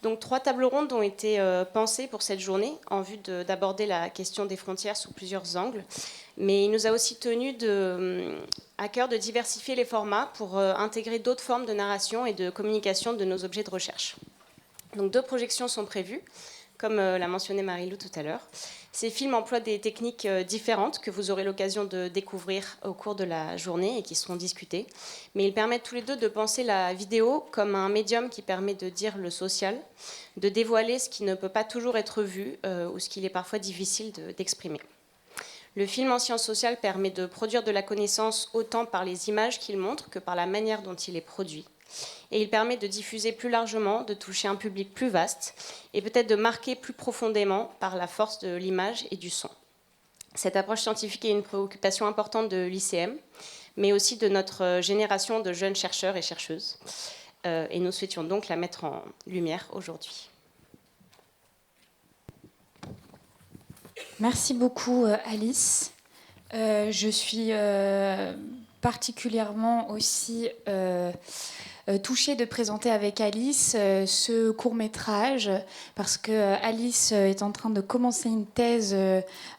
Donc 3 tables rondes ont été pensées pour cette journée en vue d'aborder la question des frontières sous plusieurs angles. Mais il nous a aussi tenu à cœur de diversifier les formats pour intégrer d'autres formes de narration et de communication de nos objets de recherche. Donc 2 projections sont prévues, comme l'a mentionné Marie-Lou tout à l'heure. Ces films emploient des techniques différentes que vous aurez l'occasion de découvrir au cours de la journée et qui seront discutées. Mais ils permettent tous les deux de penser la vidéo comme un médium qui permet de dire le social, de dévoiler ce qui ne peut pas toujours être vu ou ce qu'il est parfois difficile d'exprimer. Le film en sciences sociales permet de produire de la connaissance autant par les images qu'il montre que par la manière dont il est produit. Et il permet de diffuser plus largement, de toucher un public plus vaste et peut-être de marquer plus profondément par la force de l'image et du son. Cette approche scientifique est une préoccupation importante de l'ICM, mais aussi de notre génération de jeunes chercheurs et chercheuses. Et nous souhaitions donc la mettre en lumière aujourd'hui. Merci beaucoup, Alice. Je suis particulièrement aussi touchée de présenter avec Alice ce court-métrage parce que Alice est en train de commencer une thèse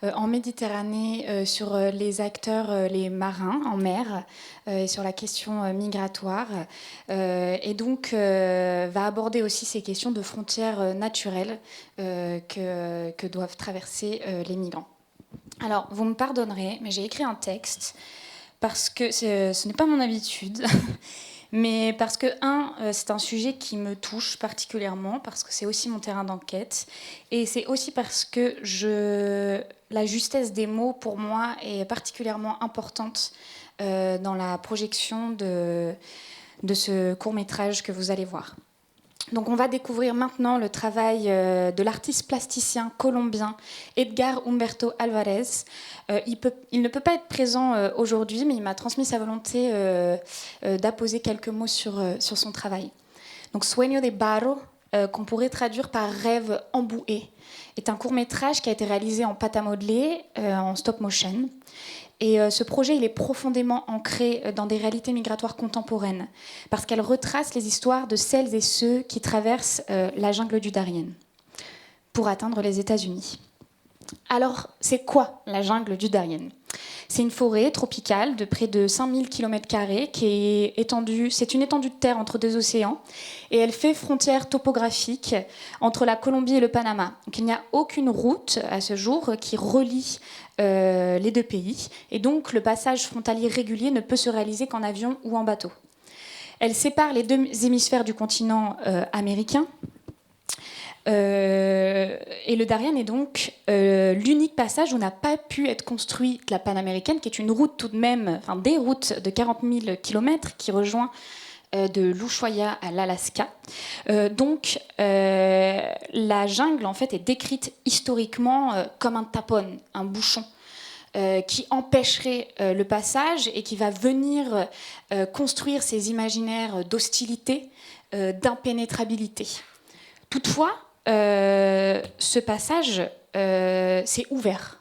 en Méditerranée sur les acteurs, les marins en mer, et sur la question migratoire, et donc va aborder aussi ces questions de frontières naturelles que doivent traverser les migrants. Alors, vous me pardonnerez, mais j'ai écrit un texte parce que ce n'est pas mon habitude, mais parce que, c'est un sujet qui me touche particulièrement, parce que c'est aussi mon terrain d'enquête, et c'est aussi parce que la justesse des mots, pour moi, est particulièrement importante dans la projection de ce court-métrage que vous allez voir. Donc on va découvrir maintenant le travail de l'artiste plasticien colombien Edgar Humberto Alvarez. Il ne peut pas être présent aujourd'hui, mais il m'a transmis sa volonté d'apposer quelques mots sur son travail. Donc Sueño de Barro, qu'on pourrait traduire par Rêve emboué, est un court-métrage qui a été réalisé en pâte à modeler, en stop motion. Et ce projet, il est profondément ancré dans des réalités migratoires contemporaines, parce qu'elle retrace les histoires de celles et ceux qui traversent la jungle du Darien pour atteindre les États-Unis. Alors, c'est quoi la jungle du Darien ? C'est une forêt tropicale de près de 5000 km² qui est étendue, c'est une étendue de terre entre deux océans, et elle fait frontière topographique entre la Colombie et le Panama. Donc, il n'y a aucune route à ce jour qui relie les deux pays, et donc le passage frontalier régulier ne peut se réaliser qu'en avion ou en bateau. Elle sépare les deux hémisphères du continent américain, et le Darien est donc l'unique passage où n'a pas pu être construite la Panaméricaine, qui est une route tout de même, enfin des routes de 40 000 km qui rejoint de l'Ushuaïa à l'Alaska. Donc la jungle en fait est décrite historiquement comme un tapon, un bouchon. Qui empêcherait le passage et qui va venir construire ces imaginaires d'hostilité, d'impénétrabilité. Toutefois, ce passage s'est ouvert.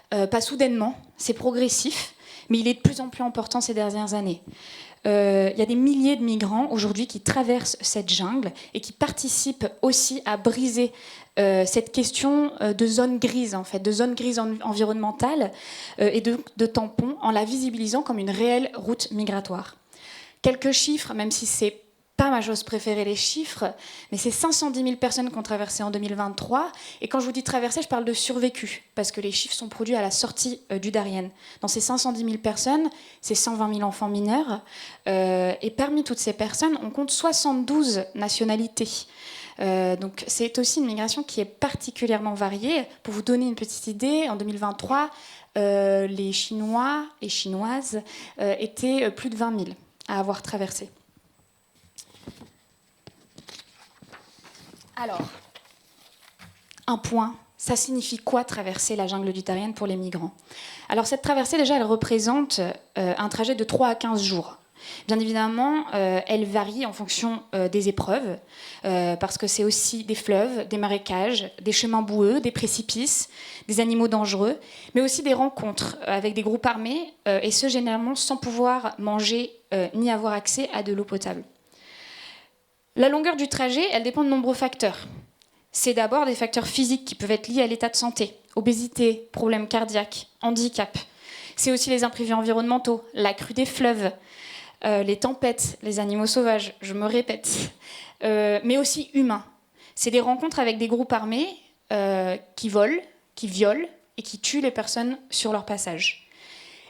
Pas soudainement, c'est progressif, mais il est de plus en plus important ces dernières années. Il y a des milliers de migrants aujourd'hui qui traversent cette jungle et qui participent aussi à briser cette question de zone grise, en fait, de zone grise environnementale et de tampons, en la visibilisant comme une réelle route migratoire. Quelques chiffres, même si c'est pas ma chose préférée, les chiffres, mais c'est 510 000 personnes qui ont traversé en 2023. Et quand je vous dis traverser, je parle de survécu, parce que les chiffres sont produits à la sortie du Darien. Dans ces 510 000 personnes, c'est 120 000 enfants mineurs. Et parmi toutes ces personnes, on compte 72 nationalités. Donc c'est aussi une migration qui est particulièrement variée. Pour vous donner une petite idée, en 2023, les Chinois et Chinoises étaient plus de 20 000 à avoir traversé. Alors, un point, ça signifie quoi traverser la jungle du Darien pour les migrants ? Alors cette traversée, déjà, elle représente un trajet de 3 à 15 jours. Bien évidemment, elle varie en fonction des épreuves, parce que c'est aussi des fleuves, des marécages, des chemins boueux, des précipices, des animaux dangereux, mais aussi des rencontres avec des groupes armés, et ce, généralement, sans pouvoir manger ni avoir accès à de l'eau potable. La longueur du trajet, elle dépend de nombreux facteurs. C'est d'abord des facteurs physiques qui peuvent être liés à l'état de santé, obésité, problèmes cardiaques, handicap. C'est aussi les imprévus environnementaux, la crue des fleuves, les tempêtes, les animaux sauvages, je me répète, mais aussi humains. C'est des rencontres avec des groupes armés qui volent, qui violent et qui tuent les personnes sur leur passage.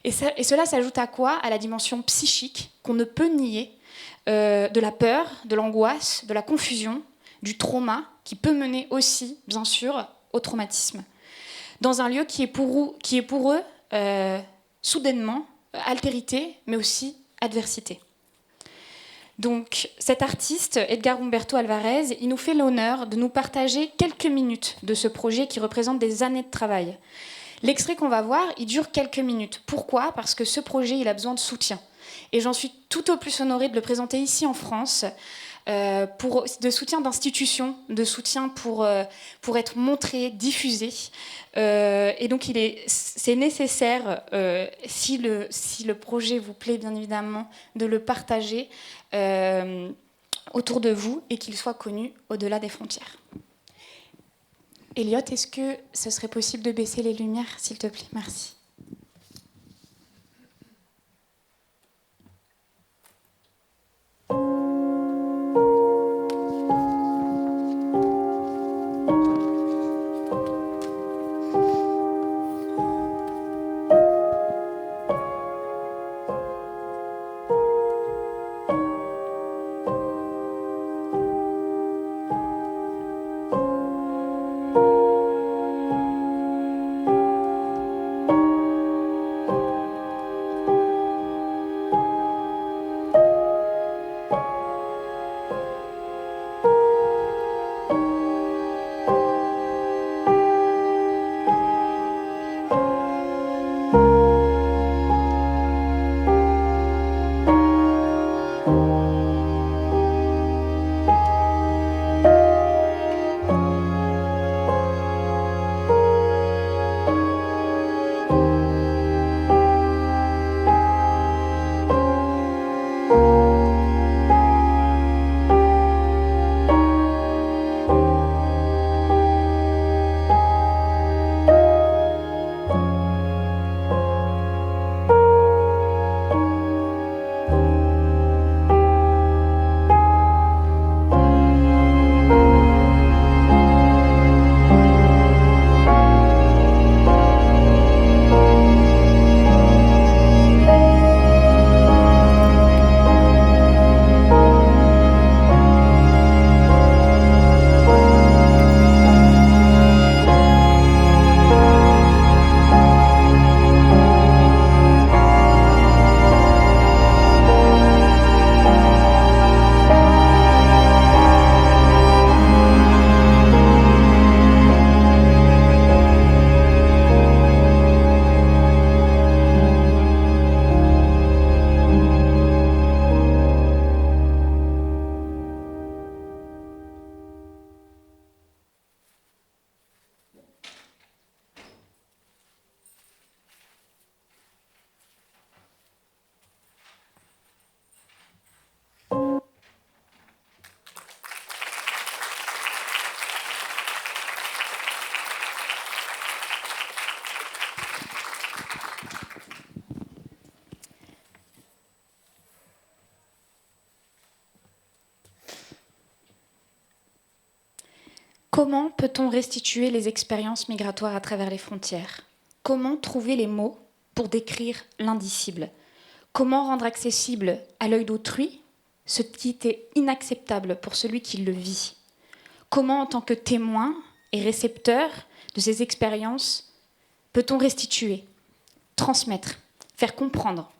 Et cela s'ajoute à quoi ? À la dimension psychique qu'on ne peut nier, de la peur, de l'angoisse, de la confusion, du trauma, qui peut mener aussi, bien sûr, au traumatisme. Dans un lieu qui est pour eux soudainement altérité, mais aussi adversité. Donc cet artiste, Edgar Humberto Alvarez, il nous fait l'honneur de nous partager quelques minutes de ce projet qui représente des années de travail. L'extrait qu'on va voir, il dure quelques minutes. Pourquoi ? Parce que ce projet, il a besoin de soutien. Et j'en suis tout au plus honorée de le présenter ici en France, de soutien d'institutions, de soutien pour être montré, diffusé. Et donc c'est nécessaire, si le projet vous plaît bien évidemment, de le partager autour de vous et qu'il soit connu au-delà des frontières. Elliot, est-ce que ce serait possible de baisser les lumières, s'il te plaît ? Merci. Comment peut-on restituer les expériences migratoires à travers les frontières ? Comment trouver les mots pour décrire l'indicible ? Comment rendre accessible à l'œil d'autrui ce qui était inacceptable pour celui qui le vit ? Comment, en tant que témoin et récepteur de ces expériences, peut-on restituer, transmettre, faire comprendre ?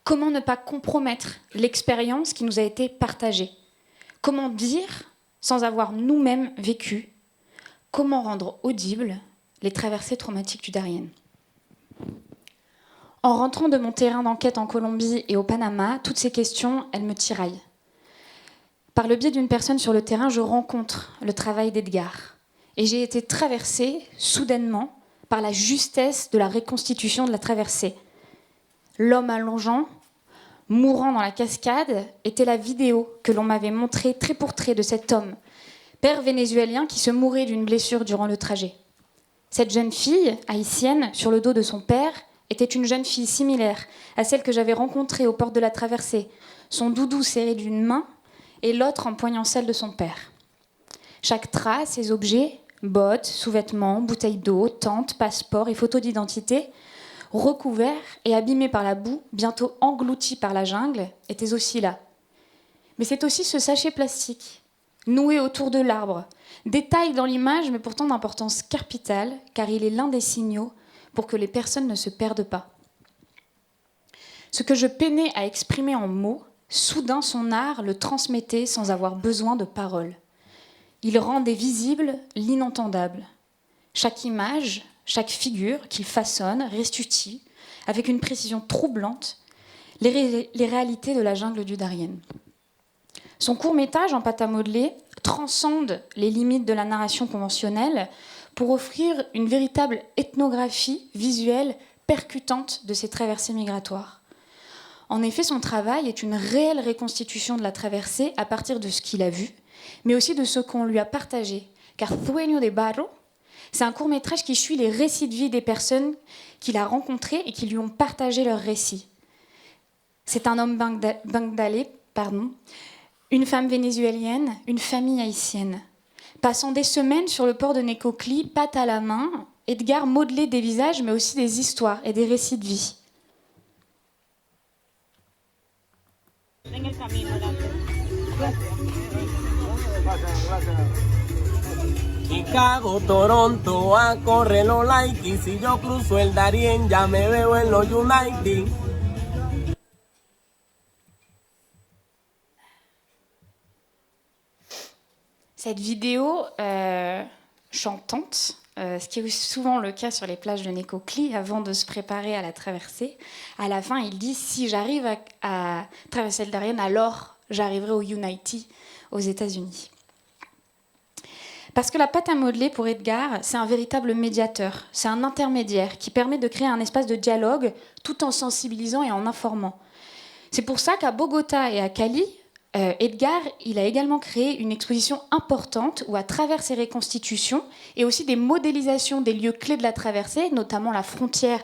Comment ne pas compromettre l'expérience qui nous a été partagée ? Comment dire sans avoir nous-mêmes vécu ? Comment rendre audibles les traversées traumatiques du Darien ? En rentrant de mon terrain d'enquête en Colombie et au Panama, toutes ces questions, elles me tiraillent. Par le biais d'une personne sur le terrain, je rencontre le travail d'Edgar. Et j'ai été traversée soudainement par la justesse de la reconstitution de la traversée. L'homme allongeant, mourant dans la cascade était la vidéo que l'on m'avait montrée trait pour trait de cet homme, père vénézuélien qui se mourait d'une blessure durant le trajet. Cette jeune fille, haïtienne, sur le dos de son père, était une jeune fille similaire à celle que j'avais rencontrée aux portes de la traversée, son doudou serré d'une main et l'autre empoignant celle de son père. Chaque trace et objet, bottes, sous-vêtements, bouteilles d'eau, tentes, passeports et photos d'identité, recouverts et abîmés par la boue, bientôt engloutis par la jungle, étaient aussi là. Mais c'est aussi ce sachet plastique, noué autour de l'arbre, détail dans l'image, mais pourtant d'importance capitale, car il est l'un des signaux pour que les personnes ne se perdent pas. Ce que je peinais à exprimer en mots, soudain son art le transmettait sans avoir besoin de paroles. Il rendait visible l'inentendable. Chaque image, chaque figure qu'il façonne restitue, avec une précision troublante, les réalités de la jungle du Darien. Son court-métrage en pâte à modeler transcende les limites de la narration conventionnelle pour offrir une véritable ethnographie visuelle percutante de ces traversées migratoires. En effet, son travail est une réelle reconstitution de la traversée à partir de ce qu'il a vu, mais aussi de ce qu'on lui a partagé. Car Sueño de Barro, c'est un court-métrage qui suit les récits de vie des personnes qu'il a rencontrées et qui lui ont partagé leurs récits. C'est un homme bangdalais, une femme vénézuélienne, une famille haïtienne. Passant des semaines sur le port de Nécoclí, patte à la main, Edgar modelait des visages, mais aussi des histoires et des récits de vie. Chicago, Toronto, a correr los Nike. Si yo cruzo el Darien, ya me veo en los United. Cette vidéo chantante, ce qui est souvent le cas sur les plages de Nécoclí, avant de se préparer à la traversée, à la fin, il dit « Si j'arrive à traverser le Darien, alors j'arriverai au United, aux États-Unis ». Parce que la pâte à modeler, pour Edgar, c'est un véritable médiateur, c'est un intermédiaire qui permet de créer un espace de dialogue tout en sensibilisant et en informant. C'est pour ça qu'à Bogota et à Cali, Edgar, il a également créé une exposition importante où, à travers ses reconstitutions et aussi des modélisations des lieux clés de la traversée, notamment la frontière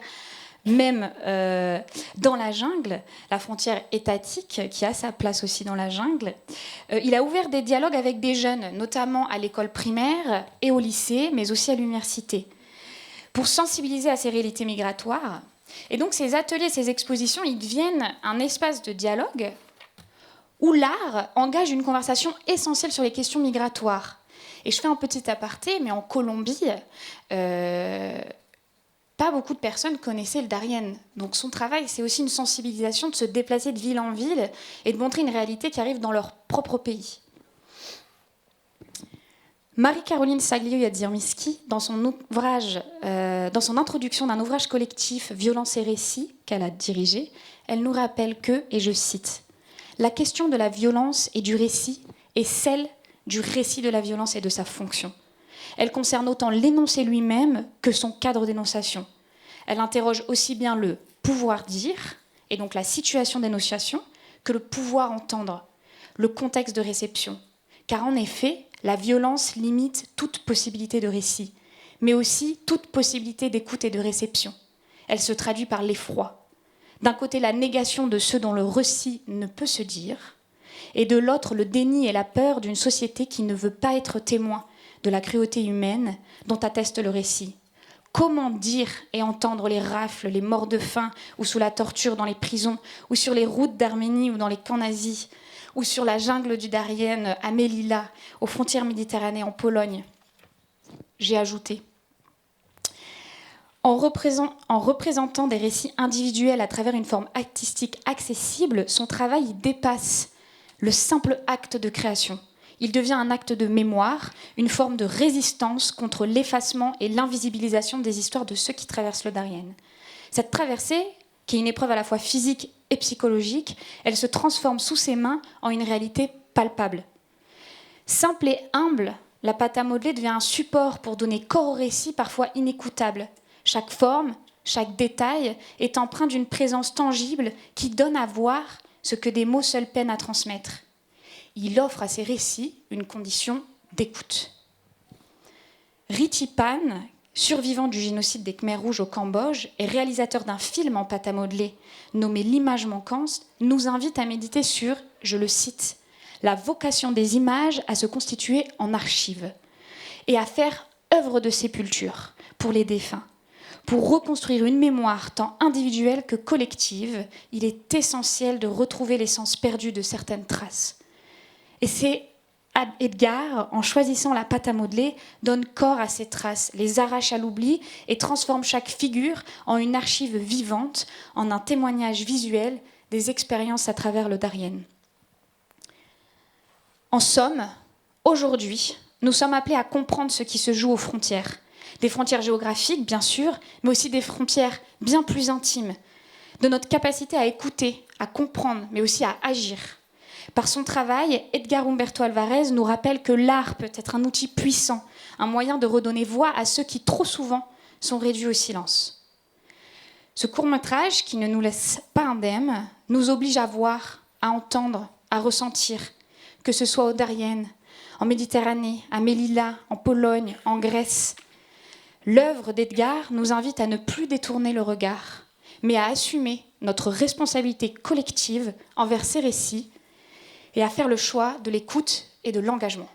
même dans la jungle, la frontière étatique qui a sa place aussi dans la jungle, il a ouvert des dialogues avec des jeunes, notamment à l'école primaire et au lycée, mais aussi à l'université, pour sensibiliser à ces réalités migratoires. Et donc ces ateliers, ces expositions, ils deviennent un espace de dialogue où l'art engage une conversation essentielle sur les questions migratoires. Et je fais un petit aparté, mais en Colombie, pas beaucoup de personnes connaissaient le Darien. Donc son travail, c'est aussi une sensibilisation de se déplacer de ville en ville et de montrer une réalité qui arrive dans leur propre pays. Marie-Caroline Saglio-Yadzirmiski, dans son introduction d'un ouvrage collectif Violence et récits qu'elle a dirigé, elle nous rappelle que, et je cite, « La question de la violence et du récit est celle du récit de la violence et de sa fonction. Elle concerne autant l'énoncé lui-même que son cadre d'énonciation. Elle interroge aussi bien le pouvoir dire, et donc la situation d'énonciation, que le pouvoir entendre, le contexte de réception. Car en effet, la violence limite toute possibilité de récit, mais aussi toute possibilité d'écoute et de réception. Elle se traduit par l'effroi. D'un côté, la négation de ceux dont le récit ne peut se dire, et de l'autre, le déni et la peur d'une société qui ne veut pas être témoin de la cruauté humaine dont atteste le récit. Comment dire et entendre les rafles, les morts de faim ou sous la torture dans les prisons, ou sur les routes d'Arménie ou dans les camps nazis, ou sur la jungle du Darien à Melilla, aux frontières méditerranéennes en Pologne. J'ai ajouté. En représentant des récits individuels à travers une forme artistique accessible, son travail dépasse le simple acte de création. Il devient un acte de mémoire, une forme de résistance contre l'effacement et l'invisibilisation des histoires de ceux qui traversent le Darien. Cette traversée, qui est une épreuve à la fois physique et psychologique, elle se transforme sous ses mains en une réalité palpable. Simple et humble, la pâte à modeler devient un support pour donner corps au récit parfois inécoutable. Chaque forme, chaque détail est empreint d'une présence tangible qui donne à voir ce que des mots seuls peinent à transmettre. Il offre à ses récits une condition d'écoute. Ritipan, survivant du génocide des Khmers rouges au Cambodge et réalisateur d'un film en pâte à modeler nommé L'image manquante, nous invite à méditer sur, je le cite, « la vocation des images à se constituer en archives et à faire œuvre de sépulture pour les défunts. Pour reconstruire une mémoire tant individuelle que collective, il est essentiel de retrouver l'essence perdue de certaines traces. » Et c'est Edgar, en choisissant la pâte à modeler, donne corps à ces traces, les arrache à l'oubli et transforme chaque figure en une archive vivante, en un témoignage visuel des expériences à travers le Darien. En somme, aujourd'hui, nous sommes appelés à comprendre ce qui se joue aux frontières. Des frontières géographiques, bien sûr, mais aussi des frontières bien plus intimes, de notre capacité à écouter, à comprendre, mais aussi à agir. Par son travail, Edgar Humberto Alvarez nous rappelle que l'art peut être un outil puissant, un moyen de redonner voix à ceux qui, trop souvent, sont réduits au silence. Ce court-métrage, qui ne nous laisse pas indemnes, nous oblige à voir, à entendre, à ressentir, que ce soit au Darien, en Méditerranée, à Melilla, en Pologne, en Grèce. L'œuvre d'Edgar nous invite à ne plus détourner le regard, mais à assumer notre responsabilité collective envers ces récits et à faire le choix de l'écoute et de l'engagement.